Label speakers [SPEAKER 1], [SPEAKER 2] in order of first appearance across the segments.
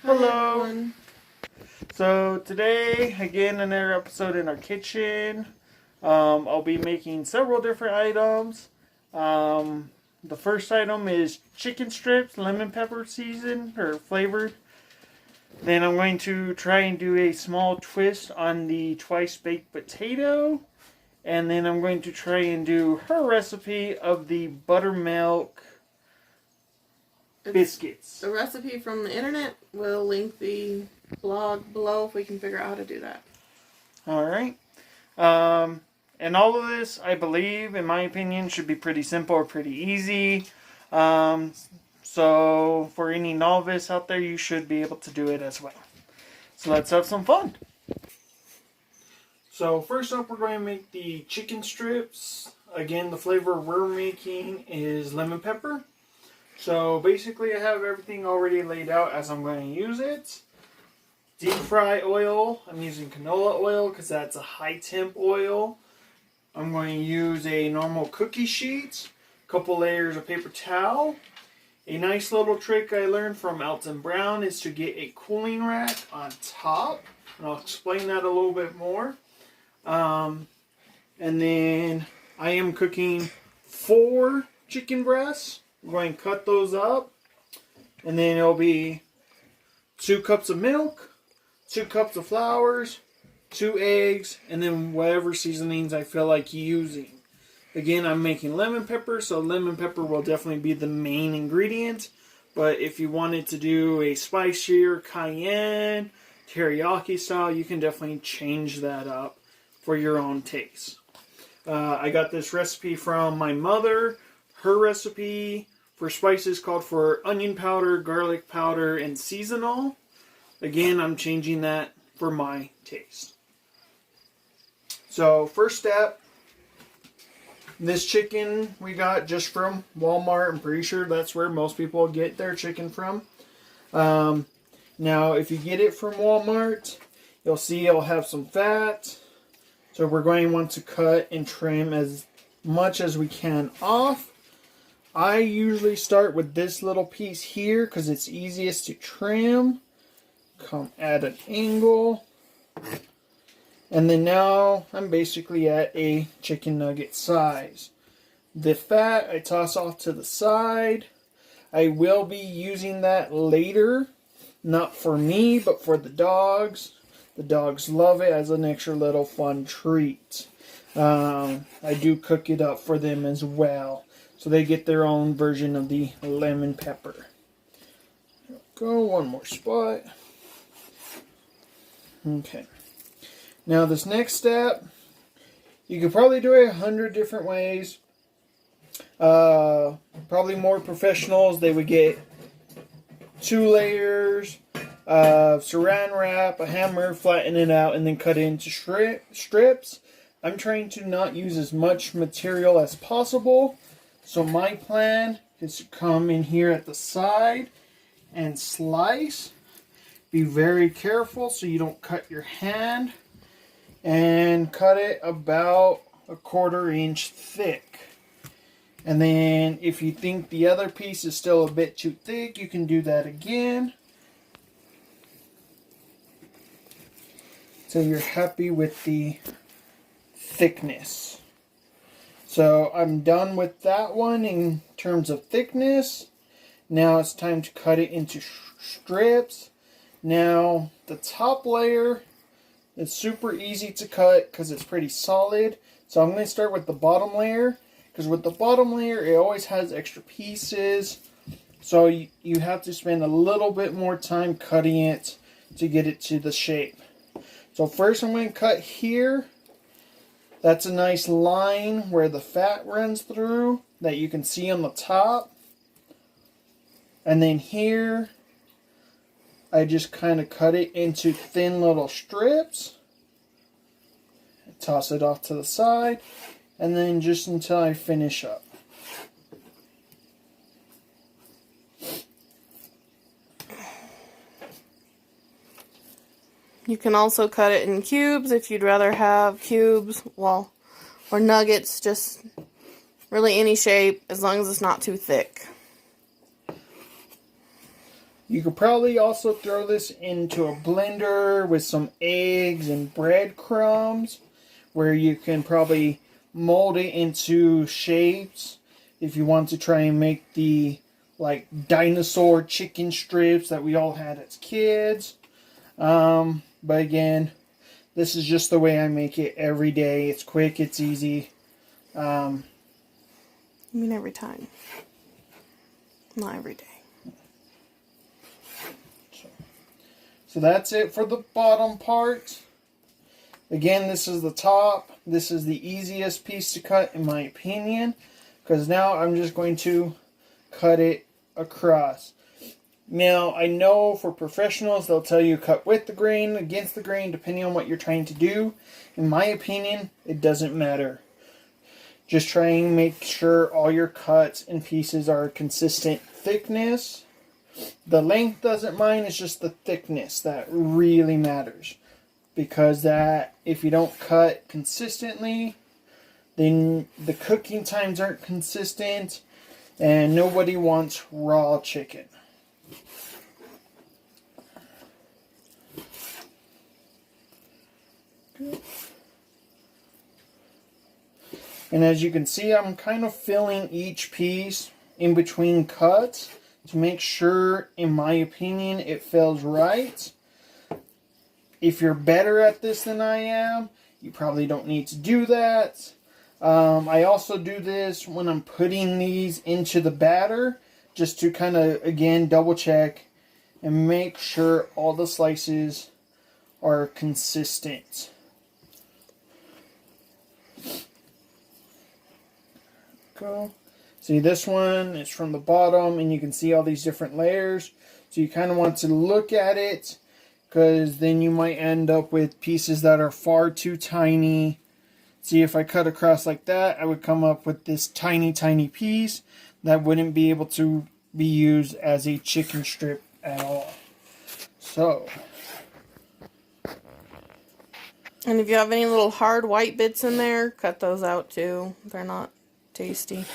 [SPEAKER 1] Hello.
[SPEAKER 2] Everyone.
[SPEAKER 1] So today, again, another episode in our kitchen. I'll be making several different items. The first item is chicken strips, lemon pepper seasoned or flavored. Then I'm going to try and do a small twist on the twice baked potato. And then I'm going to try and do her recipe of the buttermilk biscuits.
[SPEAKER 2] A recipe from the internet. We'll link the blog below if we can figure out how to do that.
[SPEAKER 1] Alright. And all of this, I believe, in my opinion, should be pretty simple or pretty easy. So for any novice out there, you should be able to do it as well. So let's have some fun. So first up, we're going to make the chicken strips. Again, the flavor we're making is lemon pepper. So basically, I have everything already laid out as I'm going to use it. Deep fry oil. I'm using canola oil because that's a high temp oil. I'm going to use a normal cookie sheet, a couple layers of paper towel. A nice little trick I learned from Alton Brown is to get a cooling rack on top. And I'll explain that a little bit more. And then I am cooking 4 chicken breasts. I'm going to cut those up. And then it'll be 2 cups of milk, 2 cups of flours, 2 eggs, and then whatever seasonings I feel like using. Again, I'm making lemon pepper, so lemon pepper will definitely be the main ingredient. But if you wanted to do a spicier cayenne, teriyaki style, you can definitely change that up for your own taste. I got this recipe from my mother. Her recipe for spices called for onion powder, garlic powder, and seasonal. Again, I'm changing that for my taste. So, first step, this chicken we got just from Walmart. I'm pretty sure that's where most people get their chicken from. Now, if you get it from Walmart, you'll see it'll have some fat. So we're going to want to cut and trim as much as we can off. I usually start with this little piece here because it's easiest to trim. Come at an angle. And then now I'm basically at a chicken nugget size. The fat I toss off to the side. I will be using that later. Not for me, but for the dogs. The dogs love it as an extra little fun treat. I do cook it up for them as well. So they get their own version of the lemon pepper. Go one more spot. Okay. Now this next step, you could probably do it 100 different ways. Probably more professionals, they would get 2 layers of saran wrap, a hammer, flatten it out, and then cut it into strips. I'm trying to not use as much material as possible. So my plan is to come in here at the side and slice. Be very careful so you don't cut your hand. And cut it about 1/4 inch thick. And then if you think the other piece is still a bit too thick, you can do that again. So you're happy with the thickness. So I'm done with that one in terms of thickness. Now it's time to cut it into strips. Now the top layer is super easy to cut because it's pretty solid. So I'm going to start with the bottom layer. Because with the bottom layer, it always has extra pieces. So you have to spend a little bit more time cutting it to get it to the shape. So first I'm going to cut here. That's a nice line where the fat runs through that you can see on the top. And then here, I just kind of cut it into thin little strips. Toss it off to the side. And then just until I finish up.
[SPEAKER 2] You can also cut it in cubes if you'd rather have cubes, or nuggets, just really any shape as long as it's not too thick.
[SPEAKER 1] You could probably also throw this into a blender with some eggs and breadcrumbs, where you can probably mold it into shapes if you want to try and make the like dinosaur chicken strips that we all had as kids. But again, this is just the way I make it every day. It's quick, it's easy.
[SPEAKER 2] I mean every time. Not every day.
[SPEAKER 1] So that's it for the bottom part. Again, this is the top. This is the easiest piece to cut in my opinion, because now I'm just going to cut it across. Now, I know for professionals, they'll tell you cut with the grain, against the grain, depending on what you're trying to do. In my opinion, it doesn't matter. Just try and make sure all your cuts and pieces are consistent thickness. The length doesn't mind, it's just the thickness that really matters. Because that, if you don't cut consistently, then the cooking times aren't consistent, and nobody wants raw chicken. And as you can see, I'm kind of filling each piece in between cuts to make sure, in my opinion, it feels right. If you're better at this than I am, you probably don't need to do that. I also do this when I'm putting these into the batter, just to kind of, again, double check and make sure all the slices are consistent. Go. See, this one is from the bottom, and you can see all these different layers. So you kind of want to look at it, because then you might end up with pieces that are far too tiny. See, if I cut across like that, I would come up with this tiny, tiny piece that wouldn't be able to be used as a chicken strip at all. So.
[SPEAKER 2] And if you have any little hard white bits in there, cut those out too. They're not tasty.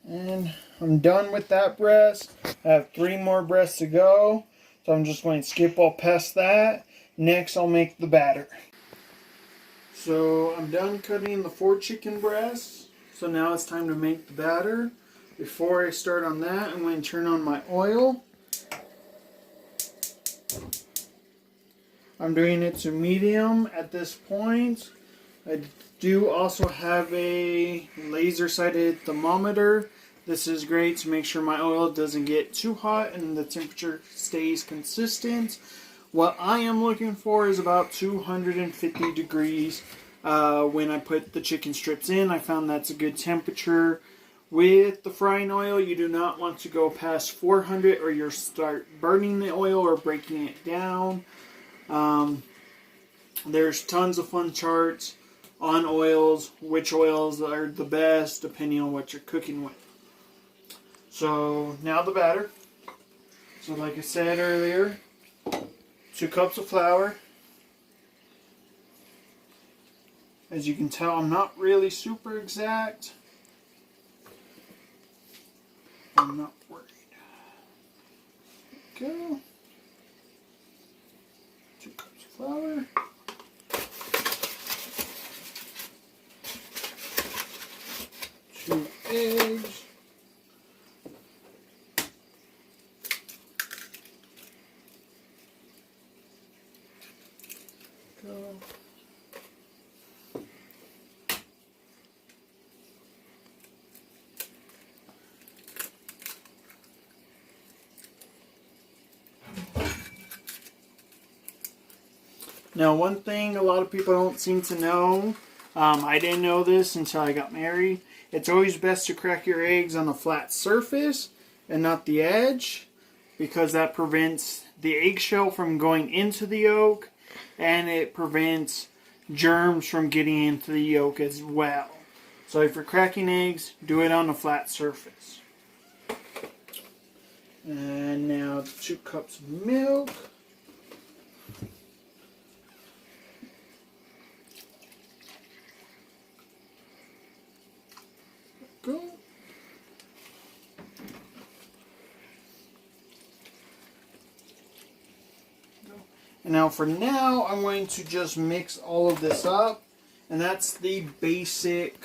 [SPEAKER 1] And I'm done with that breast. I have 3 more breasts to go. So I'm just going to skip all past that. Next, I'll make the batter. So I'm done cutting the 4 chicken breasts. So now it's time to make the batter. Before I start on that, I'm going to turn on my oil. I'm doing it to medium at this point. I do also have a laser-sighted thermometer. This is great to make sure my oil doesn't get too hot and the temperature stays consistent. What I am looking for is about 250 degrees when I put the chicken strips in. I found that's a good temperature. With the frying oil, you do not want to go past 400 or you'll start burning the oil or breaking it down. There's tons of fun charts on oils, which oils are the best depending on what you're cooking with. So now the batter. So like I said earlier, 2 cups of flour. As you can tell, I'm not really super exact. I'm not worried. Go. 2 cups of flour. 2 eggs. Go. Now, one thing a lot of people don't seem to know, I didn't know this until I got married. It's always best to crack your eggs on a flat surface and not the edge, because that prevents the eggshell from going into the yolk, and it prevents germs from getting into the yolk as well. So if you're cracking eggs, do it on a flat surface. And now 2 cups of milk. Go. And now for now, I'm going to just mix all of this up. And that's the basic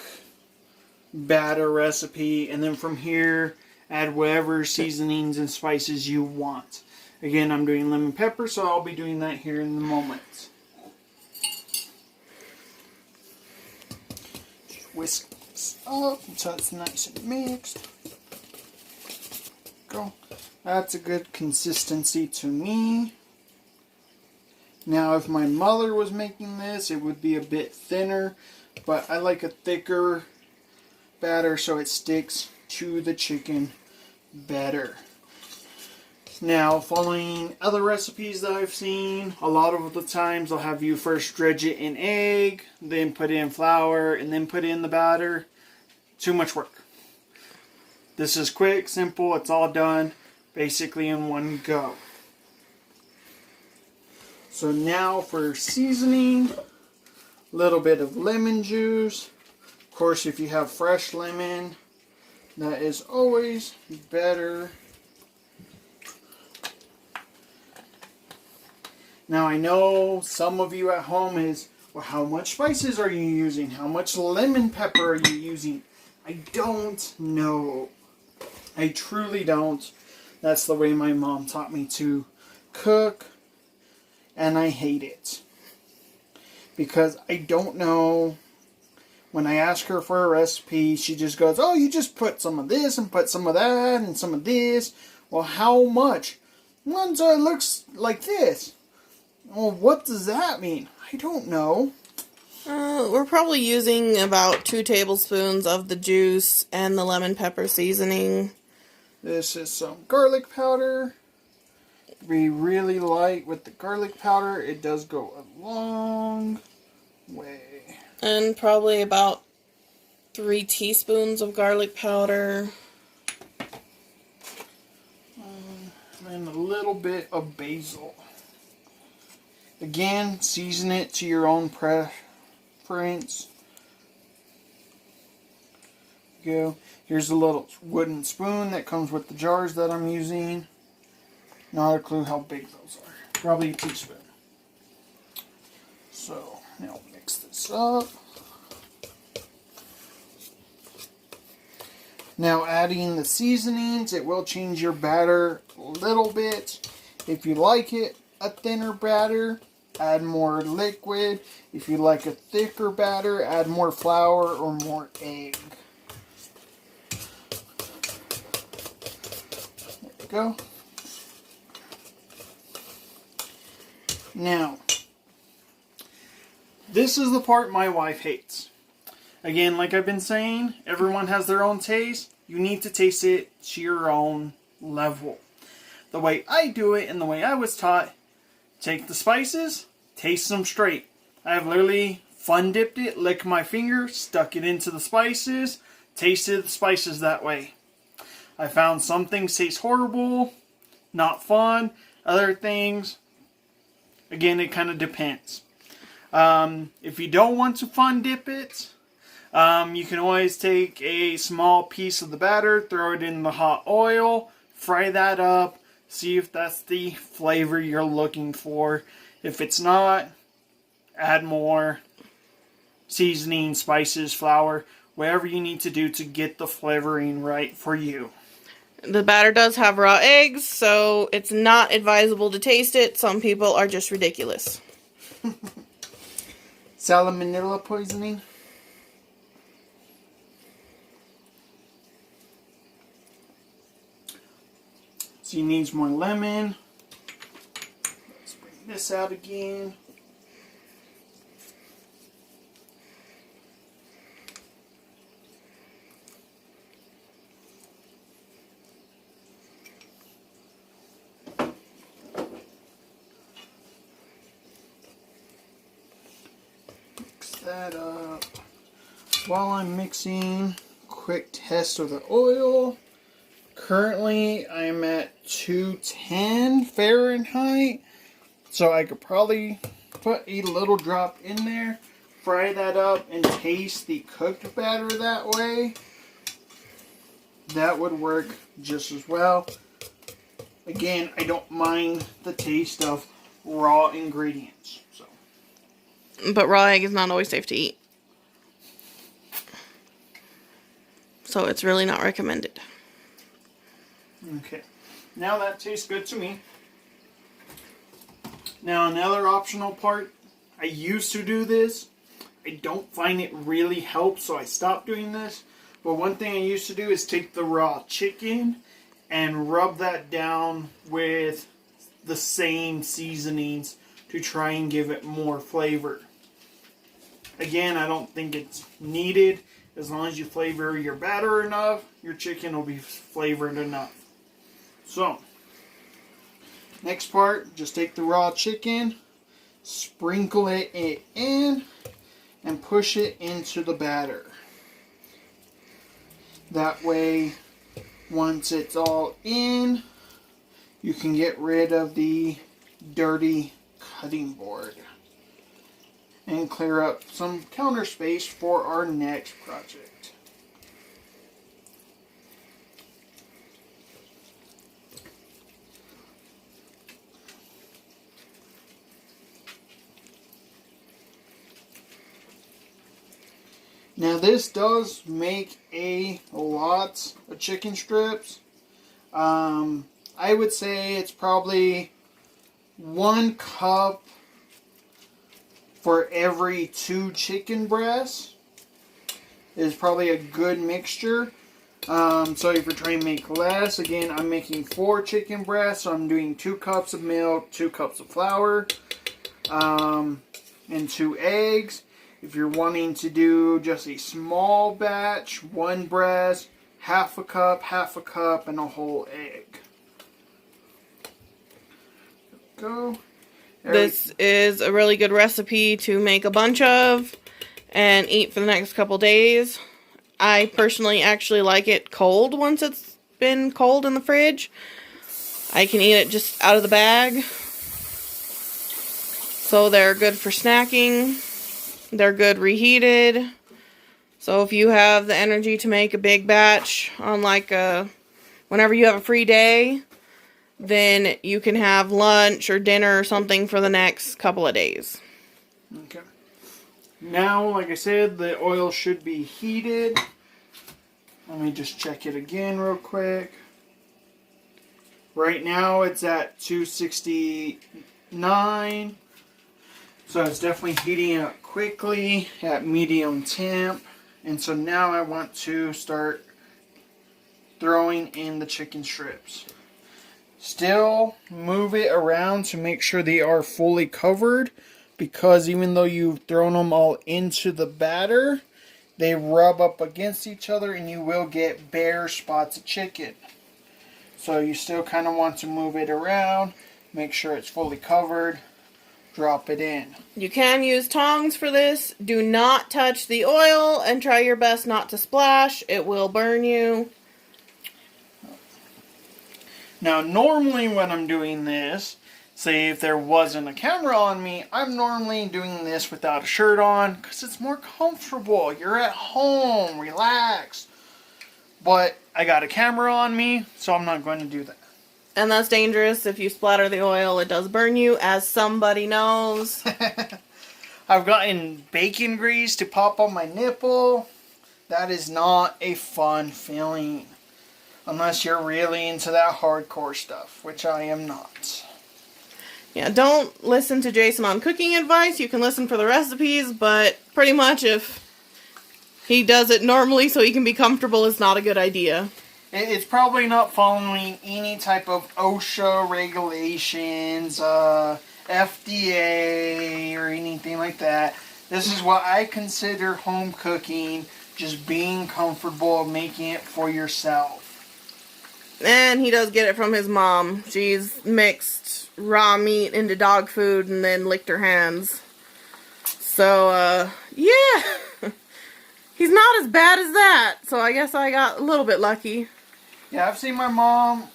[SPEAKER 1] batter recipe. And then from here, add whatever seasonings and spices you want. Again, I'm doing lemon pepper, so I'll be doing that here in a moment. Just whisk this up until it's nice and mixed. Go. That's a good consistency to me. Now, if my mother was making this, it would be a bit thinner, but I like a thicker batter so it sticks to the chicken better. Now, following other recipes that I've seen, a lot of the times they'll have you first dredge it in egg, then put in flour, and then put in the batter. Too much work. This is quick, simple, it's all done basically in one go. So now for seasoning, a little bit of lemon juice. Of course, if you have fresh lemon, that is always better. Now I know some of you at home is, well, how much spices are you using? How much lemon pepper are you using? I don't know. I truly don't. That's the way my mom taught me to cook, and I hate it. Because I don't know. When I ask her for a recipe, she just goes, oh, you just put some of this and put some of that and some of this. Well, how much? Once it looks like this. Well, what does that mean? I don't know.
[SPEAKER 2] We're probably using about 2 tablespoons of the juice and the lemon pepper seasoning.
[SPEAKER 1] This is some garlic powder. Be really light with the garlic powder. It does go a long way.
[SPEAKER 2] And probably about 3 teaspoons of garlic powder.
[SPEAKER 1] And a little bit of basil. Again, season it to your own preference. Go. Here's a little wooden spoon that comes with the jars that I'm using. Not a clue how big those are. Probably a teaspoon. So, now mix this up. Now adding the seasonings, it will change your batter a little bit. If you like it a thinner batter, add more liquid. If you like a thicker batter, add more flour or more egg. There we go. Now, this is the part my wife hates. Again, like I've been saying, everyone has their own taste. You need to taste it to your own level. The way I do it and the way I was taught, take the spices, taste them straight. I have literally fun dipped it, licked my finger, stuck it into the spices, tasted the spices that way. I found some things taste horrible, not fun. Other things, again, it kind of depends. If you don't want to fun dip it, you can always take a small piece of the batter, throw it in the hot oil, fry that up, see if that's the flavor you're looking for. If it's not, add more seasoning, spices, flour, whatever you need to do to get the flavoring right for you.
[SPEAKER 2] The batter does have raw eggs, so it's not advisable to taste it. Some people are just ridiculous.
[SPEAKER 1] Salmonella poisoning. So you need more lemon. Let's bring this out again. Mix that up. While I'm mixing, quick test of the oil. Currently, I'm at 210 Fahrenheit, so I could probably put a little drop in there, fry that up, and taste the cooked batter that way. That would work just as well. Again, I don't mind the taste of raw ingredients. So.
[SPEAKER 2] But raw egg is not always safe to eat. So it's really not recommended.
[SPEAKER 1] Okay. Now that tastes good to me. Now another optional part. I used to do this. I don't find it really helps, so I stopped doing this. But one thing I used to do is take the raw chicken and rub that down with the same seasonings to try and give it more flavor. Again, I don't think it's needed. As long as you flavor your batter enough, your chicken will be flavored enough. So, next part, just take the raw chicken, sprinkle it in, and push it into the batter. That way, once it's all in, you can get rid of the dirty cutting board and clear up some counter space for our next project. Now this does make a lot of chicken strips. I would say it's probably 1 cup for every 2 chicken breasts is probably a good mixture. So if you're trying to make less, again, I'm making 4 chicken breasts, so I'm doing 2 cups of milk, 2 cups of flour, and 2 eggs. If you're wanting to do just a small batch, 1 breast, half a cup, and a whole egg. Go.
[SPEAKER 2] This is a really good recipe to make a bunch of and eat for the next couple days. I personally actually like it cold once it's been cold in the fridge. I can eat it just out of the bag. So they're good for snacking. They're good reheated. So if you have the energy to make a big batch on whenever you have a free day, then you can have lunch or dinner or something for the next couple of days.
[SPEAKER 1] Okay. Now, like I said, the oil should be heated. Let me just check it again real quick. Right now it's at 269. So it's definitely heating up quickly at medium temp. And so now I want to start throwing in the chicken strips. Still move it around to make sure they are fully covered, because even though you've thrown them all into the batter, they rub up against each other and you will get bare spots of chicken. So you still kind of want to move it around, make sure it's fully covered, drop it in.
[SPEAKER 2] You can use tongs for this. Do not touch the oil and try your best not to splash. It will burn you.
[SPEAKER 1] Now, normally when I'm doing this, say if there wasn't a camera on me, I'm normally doing this without a shirt on because it's more comfortable. You're at home, relaxed. But I got a camera on me, so I'm not going to do that.
[SPEAKER 2] And that's dangerous. If you splatter the oil, it does burn you, as somebody knows.
[SPEAKER 1] I've gotten bacon grease to pop on my nipple. That is not a fun feeling. Unless you're really into that hardcore stuff, which I am not.
[SPEAKER 2] Yeah, don't listen to Jason on cooking advice. You can listen for the recipes, but pretty much if he does it normally so he can be comfortable, it's not a good idea.
[SPEAKER 1] It's probably not following any type of OSHA regulations, FDA, or anything like that. This is what I consider home cooking, just being comfortable making it for yourself.
[SPEAKER 2] And he does get it from his mom. She's mixed raw meat into dog food and then licked her hands. So, yeah. He's not as bad as that. So I guess I got a little bit lucky.
[SPEAKER 1] Yeah, I've seen my mom.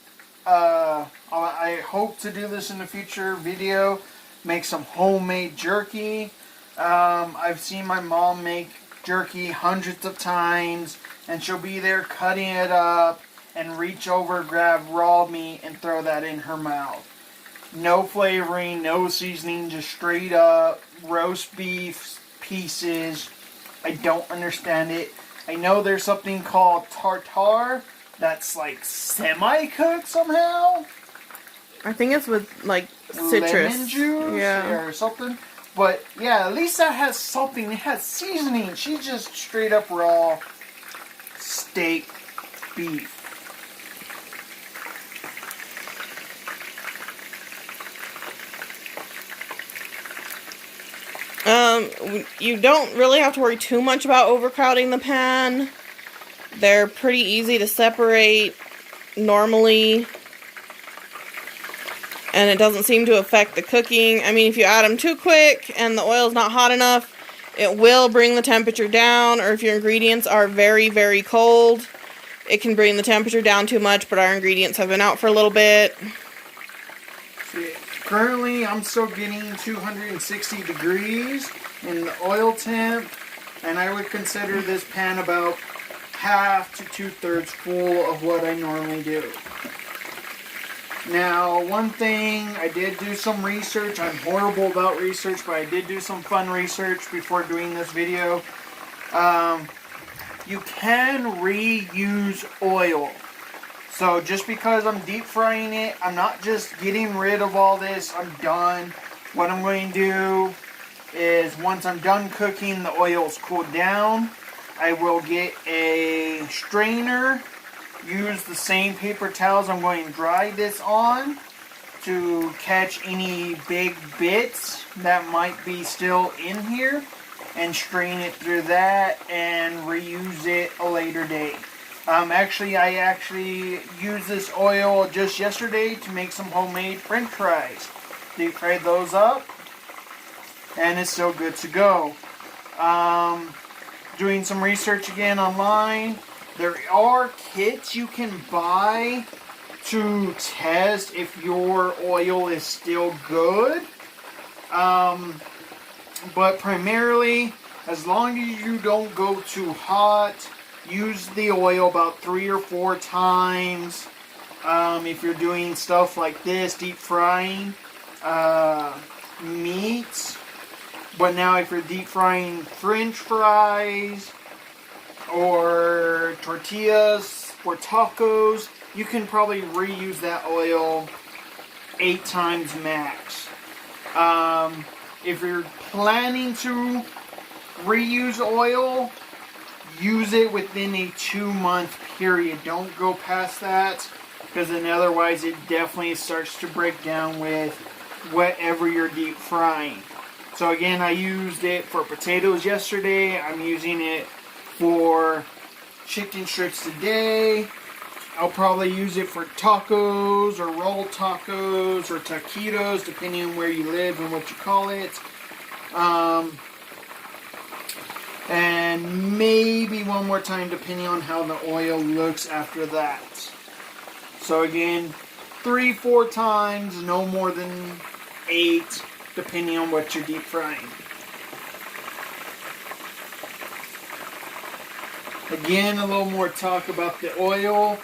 [SPEAKER 1] I hope to do this in the future video. Make some homemade jerky. I've seen my mom make jerky hundreds of times. And she'll be there cutting it up and reach over, grab raw meat, and throw that in her mouth. No flavoring, no seasoning, just straight up roast beef pieces. I don't understand it. I know there's something called tartare that's like semi-cooked somehow.
[SPEAKER 2] I think it's with like citrus.
[SPEAKER 1] Lemon juice or something. But yeah, at least that has something. It has seasoning. She's just straight up raw steak beef.
[SPEAKER 2] You don't really have to worry too much about overcrowding the pan. They're pretty easy to separate normally. And it doesn't seem to affect the cooking. I mean, if you add them too quick and the oil's not hot enough, it will bring the temperature down. Or if your ingredients are very, very cold, it can bring the temperature down too much, but our ingredients have been out for a little bit.
[SPEAKER 1] Currently, I'm still getting 260 degrees in the oil temp, and I would consider this pan about half to 2/3 full of what I normally do. Now, one thing, I did do some research. I'm horrible about research, but I did do some fun research before doing this video. You can reuse oil. So just because I'm deep frying it, I'm not just getting rid of all this. I'm done. What I'm going to do is once I'm done cooking, the oil's cooled down, I will get a strainer. Use the same paper towels I'm going to dry this on to catch any big bits that might be still in here and strain it through that and reuse it a later date. I actually used this oil just yesterday to make some homemade french fries. Deep fried those up and it's still good to go. Doing some research again online. There are kits you can buy to test if your oil is still good. But primarily, as long as you don't go too hot, use the oil about 3 or 4 times. If you're doing stuff like this, deep frying meats. But now if you're deep frying French fries, or tortillas, or tacos, you can probably reuse that oil 8 times max. If you're planning to reuse oil, use it within a 2-month period. Don't go past that, because then otherwise it definitely starts to break down with whatever you're deep frying. So again, I used it for potatoes yesterday. I'm using it for chicken strips today. I'll probably use it for tacos or rolled tacos or taquitos, depending on where you live and what you call it. And maybe one more time, depending on how the oil looks after that. So again, 3-4 times, no more than 8, depending on what you're deep frying. Again, a little more talk about the oil.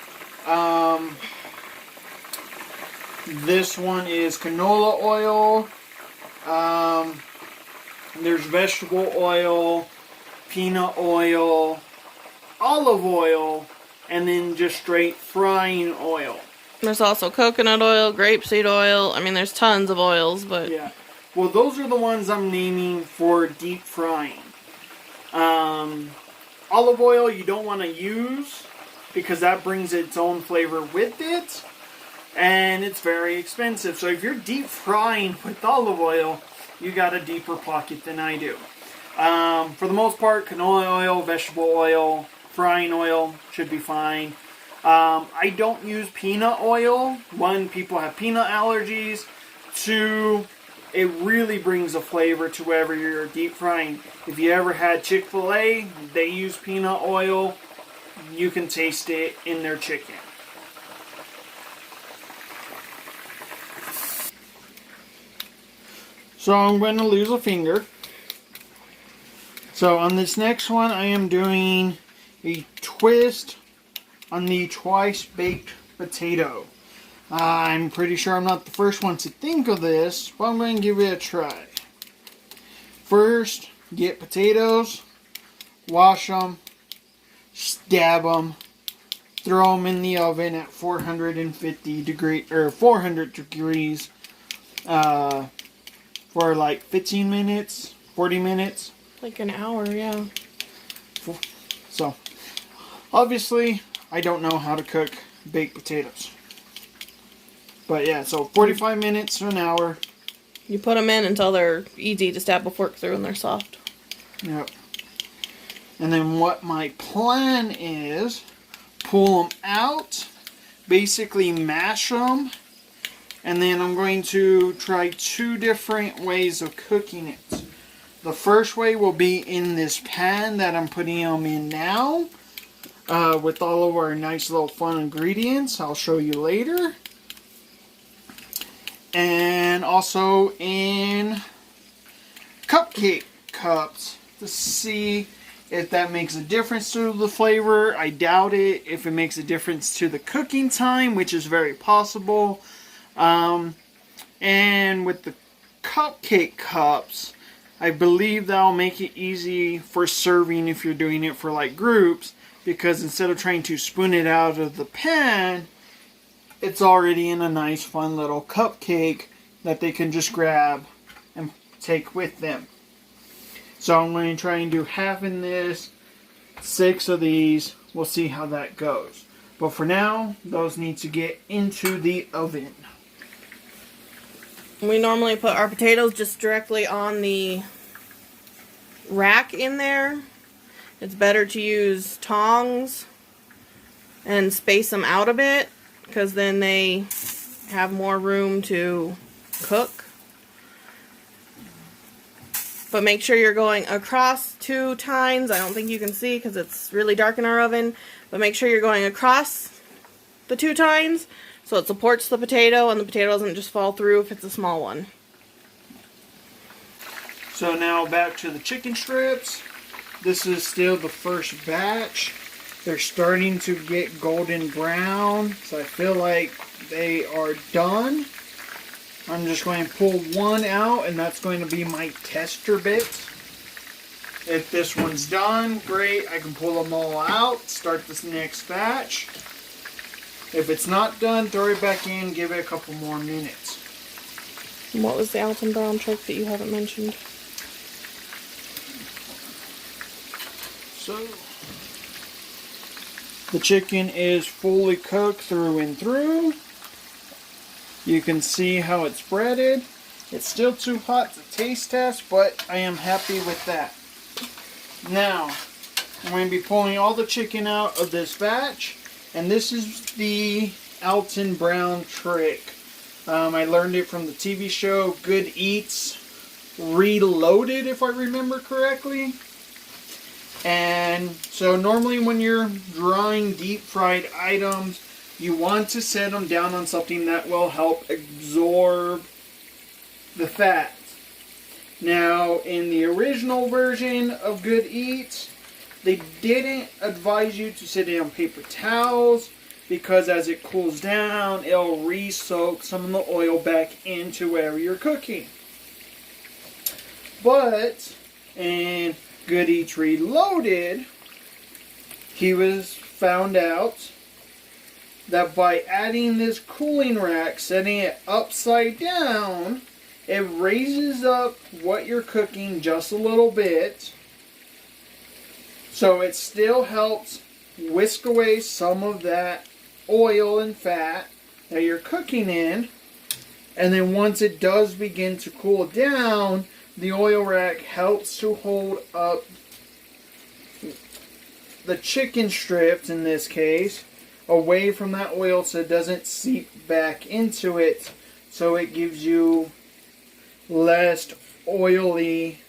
[SPEAKER 1] This one is canola oil. There's vegetable oil, peanut oil, olive oil, and then just straight frying oil.
[SPEAKER 2] There's also coconut oil, grapeseed oil. I mean, there's tons of oils, but...
[SPEAKER 1] Yeah. Well, those are the ones I'm naming for deep frying. Olive oil you don't want to use because that brings its own flavor with it, and it's very expensive. So if you're deep frying with olive oil, you got a deeper pocket than I do. For the most part, canola oil, vegetable oil, frying oil should be fine. I don't use peanut oil. 1, people have peanut allergies. 2, it really brings a flavor to wherever you're deep frying. If you ever had Chick-fil-A, they use peanut oil. You can taste it in their chicken. So I'm going to lose a finger. So on this next one, I am doing a twist on the twice baked potato. I'm pretty sure I'm not the first one to think of this, but I'm going to give it a try. First, get potatoes, wash them, stab them, throw them in the oven at 450 degrees or 400 degrees for like 15 minutes, 40 minutes.
[SPEAKER 2] Like an hour, yeah.
[SPEAKER 1] So, obviously, I don't know how to cook baked potatoes. But yeah, so 45 minutes to an hour.
[SPEAKER 2] You put them in until they're easy to stab a fork through and they're soft.
[SPEAKER 1] Yep. And then what my plan is, pull them out, basically mash them, and then I'm going to try 2 different ways of cooking it. The first way will be in this pan that I'm putting them in now, with all of our nice little fun ingredients. I'll show you later. And also in cupcake cups to see if that makes a difference to the flavor. I doubt it. If it makes a difference to the cooking time, which is very possible. And with the cupcake cups, I believe that'll make it easy for serving if you're doing it for like groups, because instead of trying to spoon it out of the pan, it's already in a nice fun little cupcake that they can just grab and take with them. So I'm going to try and do half in this, 6 of these. We'll see how that goes. But for now, those need to get into the oven.
[SPEAKER 2] We normally put our potatoes just directly on the rack in there. It's better to use tongs and space them out a bit, because then they have more room to cook. But make sure you're going across 2 tines. I don't think you can see because it's really dark in our oven. But make sure you're going across the 2 tines so it supports the potato and the potato doesn't just fall through if it's a small one.
[SPEAKER 1] So now back to the chicken strips. This is still the first batch. They're starting to get golden brown, so I feel like they are done. I'm just going to pull one out, and that's going to be my tester bit. If this one's done, great. I can pull them all out, start this next batch. If it's not done, throw it back in, give it a couple more minutes.
[SPEAKER 2] And what was the Alton Brown trick that you haven't mentioned?
[SPEAKER 1] So, the chicken is fully cooked through and through. You can see how it's breaded. It's still too hot to taste test, but I am happy with that. Now, I'm going to be pulling all the chicken out of this batch, and this is the Alton Brown trick. I learned it from the TV show Good Eats Reloaded, if I remember correctly. And so normally when you're drying deep fried items, you want to set them down on something that will help absorb the fat. Now, in the original version of Good Eats, they didn't advise you to sit it on paper towels, because as it cools down, it'll re-soak some of the oil back into wherever you're cooking. But in Good Eats Reloaded, he was found out that by adding this cooling rack, setting it upside down, it raises up what you're cooking just a little bit. So it still helps whisk away some of that oil and fat that you're cooking in. And then once it does begin to cool down, the oil rack helps to hold up the chicken strips, in this case, away from that oil so it doesn't seep back into it. So it gives you less oily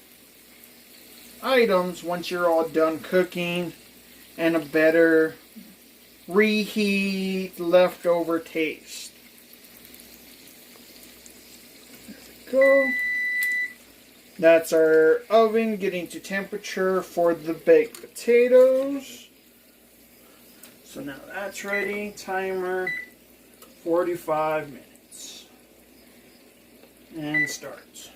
[SPEAKER 1] items once you're all done cooking, and a better reheat leftover taste. There we go. That's our oven getting to temperature for the baked potatoes. So now that's ready. Timer 45 minutes. And starts.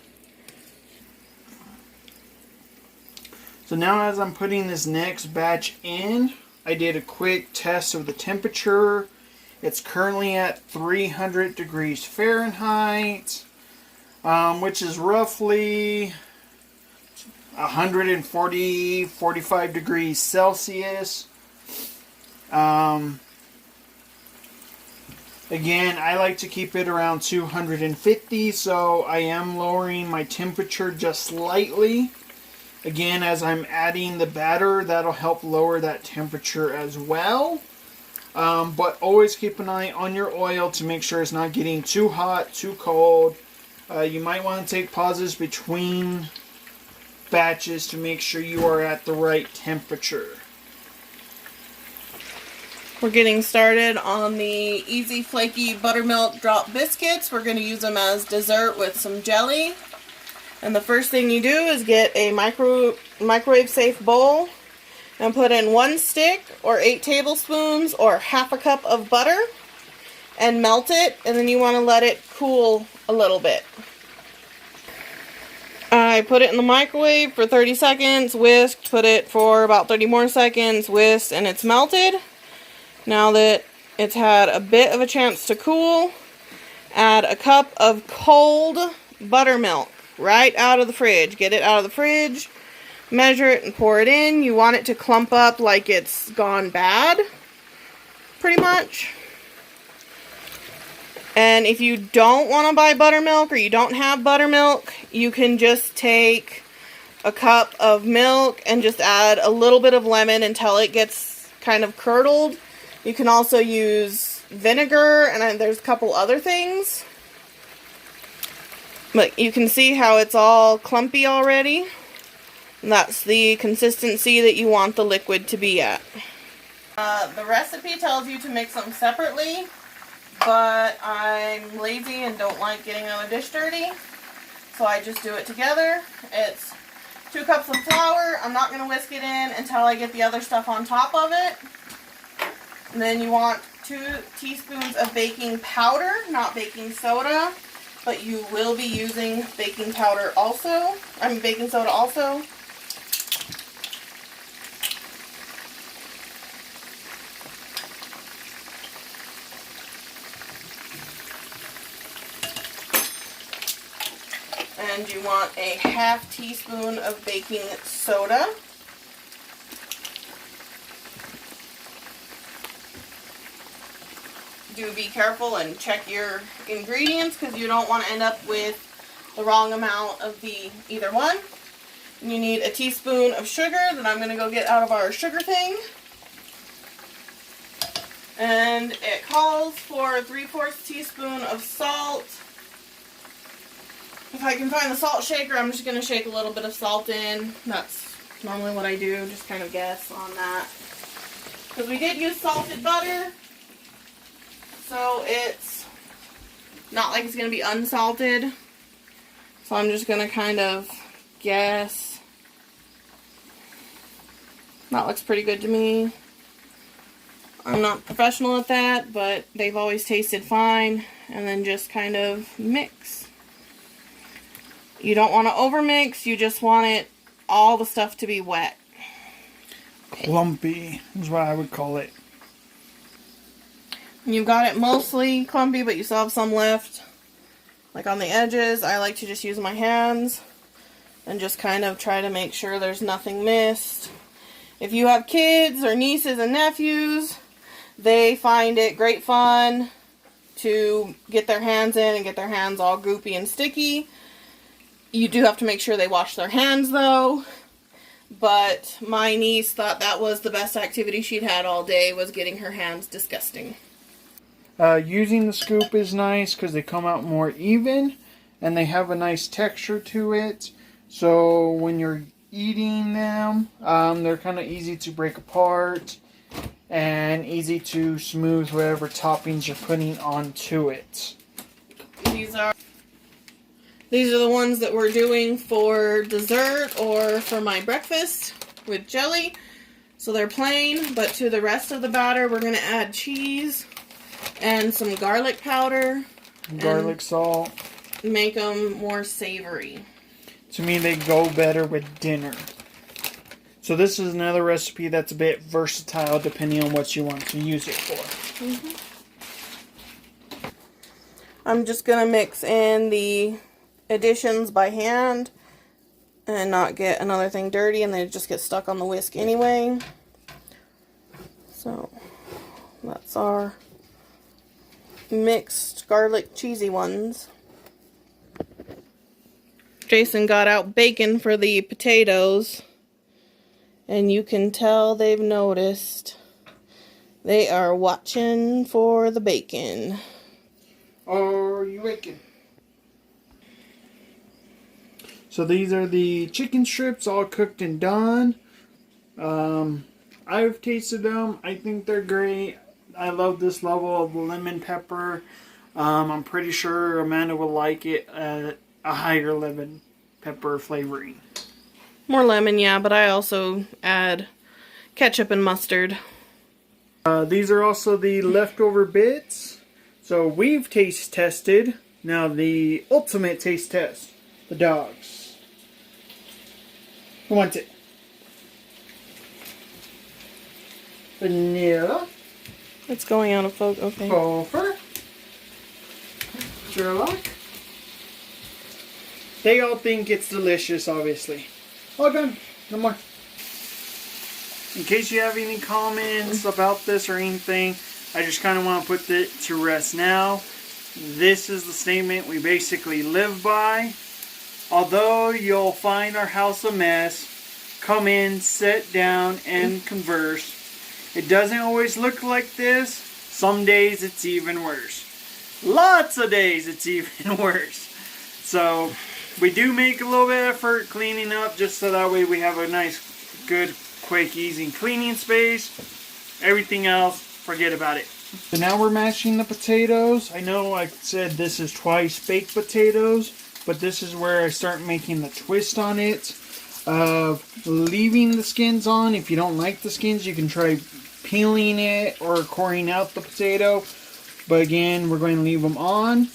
[SPEAKER 1] So now as I'm putting this next batch in, I did a quick test of the temperature. It's currently at 300 degrees Fahrenheit, which is roughly 145 degrees Celsius. Again, I like to keep it around 250, so I am lowering my temperature just slightly. Again, as I'm adding the batter, that'll help lower that temperature as well. But always keep an eye on your oil to make sure it's not getting too hot, too cold. You might want to take pauses between batches to make sure you are at the right temperature.
[SPEAKER 2] We're getting started on the Easy Flaky Buttermilk Drop Biscuits. We're going to use them as dessert with some jelly. And the first thing you do is get a microwave safe bowl and put in 1 stick or 8 tablespoons or half a cup of butter and melt it, and then you want to let it cool a little bit. I put it in the microwave for 30 seconds, whisked, put it for about 30 more seconds, whisked, and it's melted. Now that it's had a bit of a chance to cool, add a cup of cold buttermilk right out of the fridge. Get it out of the fridge, measure it, and pour it in. You want it to clump up like it's gone bad, pretty much. And if you don't want to buy buttermilk or you don't have buttermilk, you can just take a cup of milk and just add a little bit of lemon until it gets kind of curdled. You can also use vinegar, and there's a couple other things. But you can see how it's all clumpy already. And that's the consistency that you want the liquid to be at. The recipe tells you to mix them separately, but I'm lazy and don't like getting a dish dirty, so I just do it together. It's 2 cups of flour. I'm not going to whisk it in until I get the other stuff on top of it. And then you want 2 teaspoons of baking powder, not baking soda. But you will be using baking soda also. And you want a half teaspoon of baking soda. Do be careful and check your ingredients because you don't want to end up with the wrong amount of either one. And you need a teaspoon of sugar that I'm going to go get out of our sugar thing. And it calls for a 3/4 teaspoon of salt. If I can find the salt shaker, I'm just going to shake a little bit of salt in. That's normally what I do, just kind of guess on that. Because we did use salted butter. So it's not like it's going to be unsalted. So I'm just going to kind of guess. That looks pretty good to me. I'm not professional at that, but they've always tasted fine. And then just kind of mix. You don't want to overmix, you just want all the stuff to be wet.
[SPEAKER 1] Clumpy is what I would call it.
[SPEAKER 2] You've got it mostly clumpy, but you still have some left. Like on the edges, I like to just use my hands and just kind of try to make sure there's nothing missed. If you have kids or nieces and nephews, they find it great fun to get their hands in and get their hands all goopy and sticky. You do have to make sure they wash their hands though. But my niece thought that was the best activity she'd had all day, was getting her hands disgusting.
[SPEAKER 1] Using the scoop is nice because they come out more even and they have a nice texture to it. So when you're eating them, they're kind of easy to break apart and easy to smooth whatever toppings you're putting onto it.
[SPEAKER 2] These are the ones that we're doing for dessert or for my breakfast with jelly. So they're plain, but to the rest of the batter we're going to add cheese And some garlic powder.
[SPEAKER 1] Garlic salt.
[SPEAKER 2] Make them more savory.
[SPEAKER 1] To me, they go better with dinner. So this is another recipe that's a bit versatile depending on what you want to use it for.
[SPEAKER 2] Mm-hmm. I'm just going to mix in the additions by hand and not get another thing dirty, and they just get stuck on the whisk anyway. So that's our mixed garlic cheesy ones. Jason got out bacon for the potatoes, and you can tell they've noticed. They are watching for the bacon.
[SPEAKER 1] Are you waking? So these are the chicken strips all cooked and done. I've tasted them. I think they're great. I love this level of lemon pepper. I'm pretty sure Amanda will like it at a higher lemon pepper flavoring.
[SPEAKER 2] More lemon, yeah, but I also add ketchup and mustard.
[SPEAKER 1] These are also the leftover bits. So we've taste tested. Now the ultimate taste test. The dogs. Who wants it? Vanilla.
[SPEAKER 2] It's going out of focus. Okay.
[SPEAKER 1] Gopher. Sherlock. They all think it's delicious, obviously. All done. No more. In case you have any comments about this or anything, I just kind of want to put it to rest now. This is the statement we basically live by. Although you'll find our house a mess, come in, sit down, and converse. It doesn't always look like this. Some days it's even worse. Lots of days it's even worse. So we do make a little bit of effort cleaning up just so that way we have a nice, good, quick, easy cleaning space. Everything else, forget about it. So now we're mashing the potatoes. I know I said this is twice baked potatoes, but this is where I start making the twist on it of leaving the skins on. If you don't like the skins, you can try peeling it or coring out the potato. But again, we're going to leave them on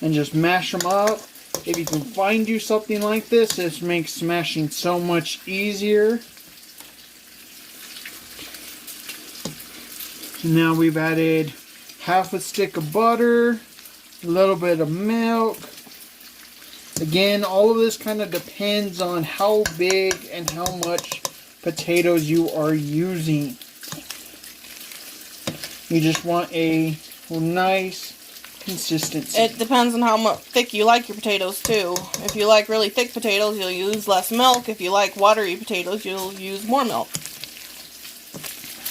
[SPEAKER 1] and just mash them up. If you can find you something like this makes smashing so much easier. And now we've added half a stick of butter, a little bit of milk. Again, all of this kind of depends on how big and how much potatoes you are using. You just want a nice consistency.
[SPEAKER 2] It depends on how much thick you like your potatoes too. If you like really thick potatoes, you'll use less milk. If you like watery potatoes, you'll use more milk.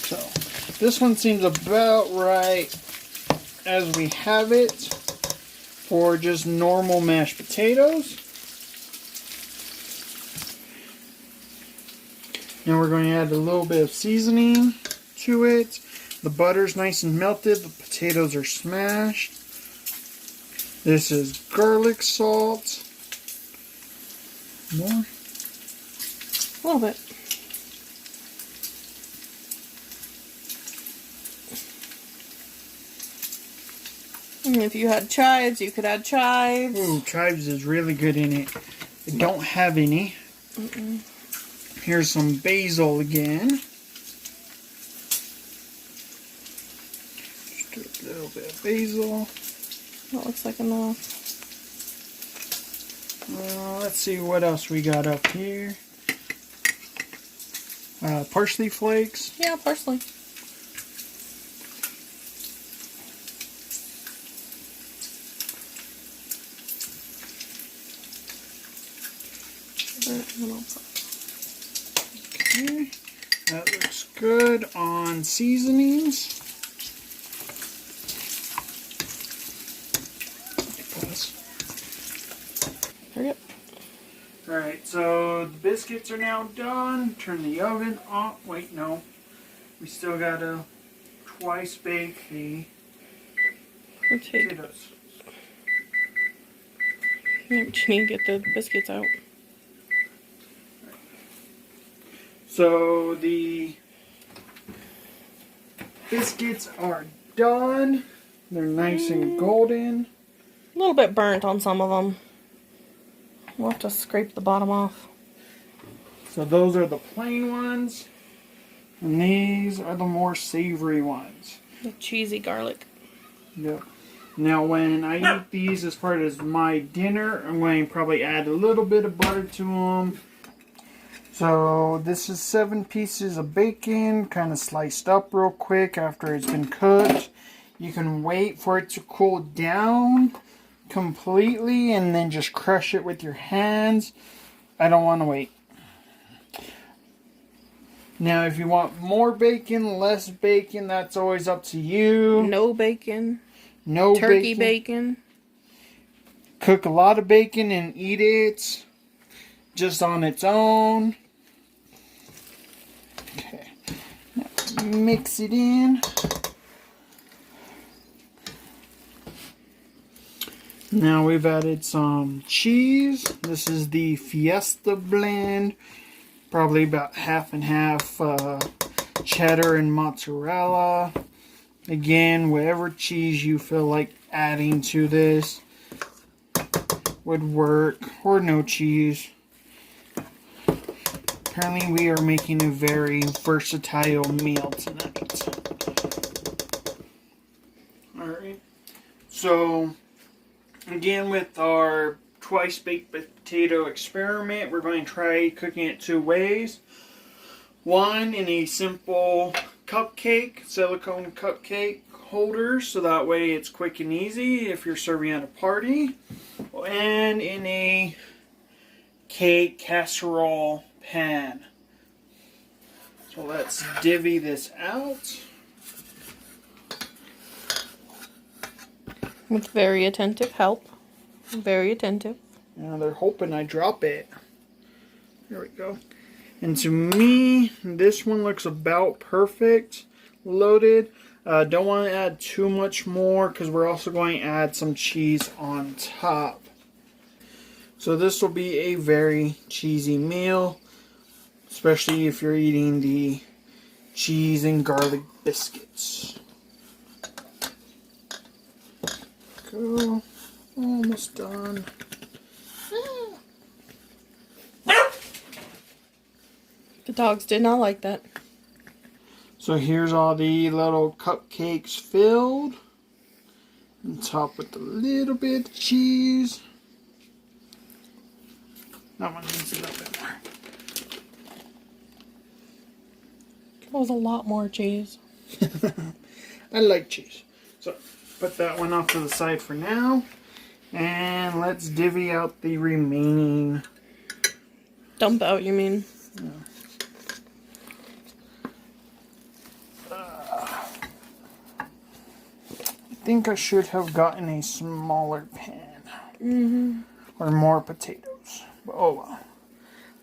[SPEAKER 1] So this one seems about right as we have it for just normal mashed potatoes. Now we're going to add a little bit of seasoning to it. The butter's nice and melted. The potatoes are smashed. This is garlic salt. More?
[SPEAKER 2] A little bit. And if you had chives, you could add chives.
[SPEAKER 1] Ooh, chives is really good in it. I don't have any. Here's some basil again. Just a little bit of basil.
[SPEAKER 2] That looks like enough.
[SPEAKER 1] Let's see what else we got up here. Parsley flakes.
[SPEAKER 2] Yeah, parsley.
[SPEAKER 1] Okay, that looks good on seasonings.
[SPEAKER 2] Hurry up.
[SPEAKER 1] Alright, so the biscuits are now done. Turn the oven off. Wait, no. We still gotta twice bake the potatoes.
[SPEAKER 2] You need to get the biscuits out.
[SPEAKER 1] So the biscuits are done. They're nice and golden.
[SPEAKER 2] A little bit burnt on some of them. We'll have to scrape the bottom off.
[SPEAKER 1] So those are the plain ones. And these are the more savory ones.
[SPEAKER 2] The cheesy garlic.
[SPEAKER 1] Yep. Now when I eat these as part of my dinner, I'm going to probably add a little bit of butter to them. So this is 7 pieces of bacon, kind of sliced up real quick after it's been cooked. You can wait for it to cool down completely and then just crush it with your hands. I don't want to wait. Now if you want more bacon, less bacon, that's always up to you.
[SPEAKER 2] No bacon.
[SPEAKER 1] No
[SPEAKER 2] Turkey bacon.
[SPEAKER 1] Cook a lot of bacon and eat it just on its own. Okay, now mix it in. Now we've added some cheese. This is the Fiesta blend. Probably about half and half cheddar and mozzarella. Again, whatever cheese you feel like adding to this would work, or no cheese. Apparently we are making a very versatile meal tonight. Alright, so again with our twice baked potato experiment, we're going to try cooking it 2 ways. One, in a simple cupcake, silicone cupcake holder, so that way it's quick and easy if you're serving at a party. And in a cake casserole pan. So let's divvy this out.
[SPEAKER 2] With very attentive help. Very attentive.
[SPEAKER 1] Now they're hoping I drop it. There we go. And to me, this one looks about perfect. Loaded. Don't want to add too much more because we're also going to add some cheese on top. So this will be a very cheesy meal, especially if you're eating the cheese and garlic biscuits. Go. Almost done.
[SPEAKER 2] The dogs did not like that.
[SPEAKER 1] So here's all the little cupcakes filled. And top with a little bit of cheese. That one needs a little bit more.
[SPEAKER 2] That was a lot more cheese.
[SPEAKER 1] I like cheese. So put that one off to the side for now. And let's divvy out the remaining.
[SPEAKER 2] Dump out, you mean?
[SPEAKER 1] Yeah. I think I should have gotten a smaller pan. Or more potatoes. But oh well.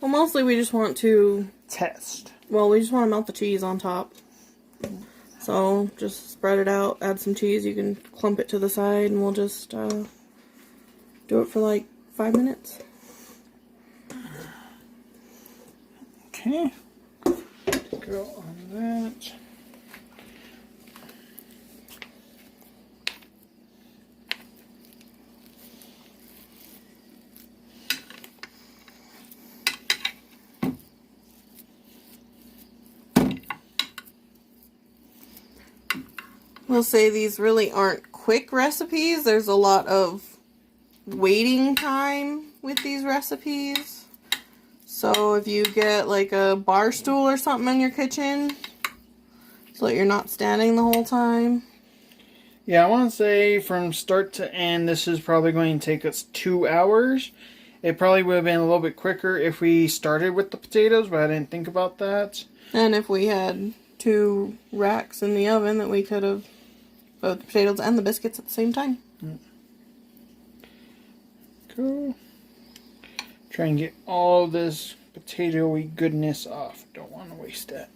[SPEAKER 2] Well, mostly we just want to
[SPEAKER 1] Test.
[SPEAKER 2] Well, we just want to melt the cheese on top. So, just spread it out, add some cheese, you can clump it to the side, and we'll just do it for like 5 minutes.
[SPEAKER 1] Okay. Go on that.
[SPEAKER 2] We'll say these really aren't quick recipes. There's a lot of waiting time with these recipes. So if you get like a bar stool or something in your kitchen, so that you're not standing the whole time.
[SPEAKER 1] Yeah, I want to say from start to end, this is probably going to take us 2 hours. It probably would have been a little bit quicker if we started with the potatoes, but I didn't think about that.
[SPEAKER 2] And if we had 2 racks in the oven that we could have both the potatoes and the biscuits at the same time.
[SPEAKER 1] Cool. Try and get all this potato-y goodness off. Don't want to waste that.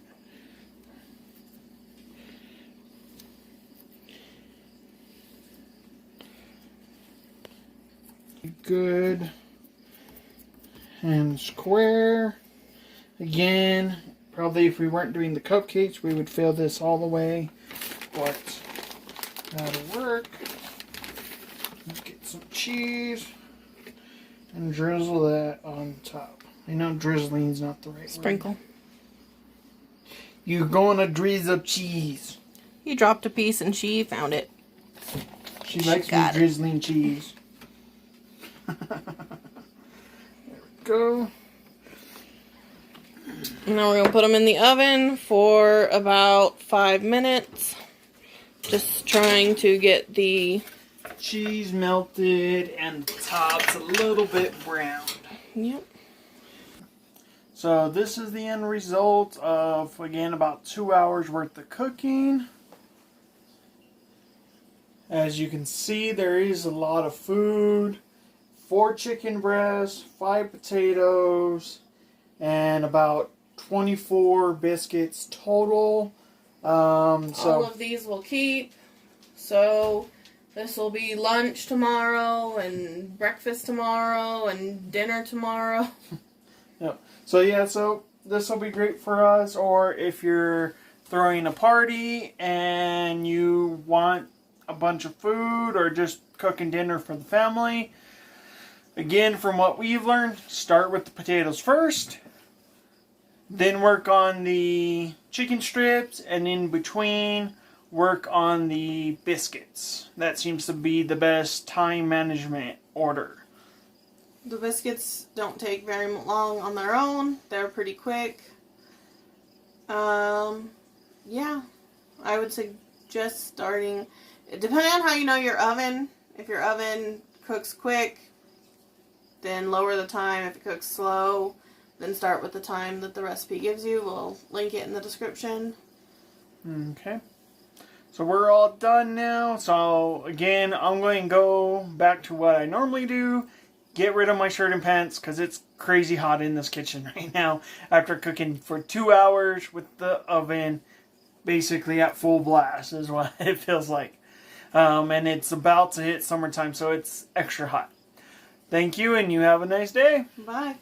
[SPEAKER 1] Good. And square. Again, probably if we weren't doing the cupcakes, we would fill this all the way. But That'll work. Let's get some cheese and drizzle that on top. I know drizzling's not the right
[SPEAKER 2] Sprinkle.
[SPEAKER 1] word. You're gonna drizzle cheese.
[SPEAKER 2] He dropped a piece and she found it.
[SPEAKER 1] She likes me drizzling cheese. There we go.
[SPEAKER 2] Now we're going to put them in the oven for about 5 minutes. Just trying to get the
[SPEAKER 1] cheese melted and the top's a little bit browned.
[SPEAKER 2] Yep.
[SPEAKER 1] So this is the end result of, again, about 2 hours worth of cooking. As you can see, there is a lot of food. 4 chicken breasts, 5 potatoes, and about 24 biscuits total.
[SPEAKER 2] All of these will keep. So this will be lunch tomorrow, and breakfast tomorrow, and dinner tomorrow.
[SPEAKER 1] Yep. So yeah, so this will be great for us, or if you're throwing a party and you want a bunch of food, or just cooking dinner for the family. Again, from what we've learned, start with the potatoes first, then work on the chicken strips, and in between, work on the biscuits. That seems to be the best time management order.
[SPEAKER 2] The biscuits don't take very long on their own. They're pretty quick. Yeah, I would suggest starting, depending on how you know your oven. If your oven cooks quick, then lower the time. If it cooks slow, then start with the time that the recipe gives you. We'll link it in the description.
[SPEAKER 1] Okay. So we're all done now. So again, I'm going to go back to what I normally do. Get rid of my shirt and pants because it's crazy hot in this kitchen right now after cooking for 2 hours with the oven basically at full blast is what it feels like. And it's about to hit summertime, so it's extra hot. Thank you, and you have a nice day.
[SPEAKER 2] Bye.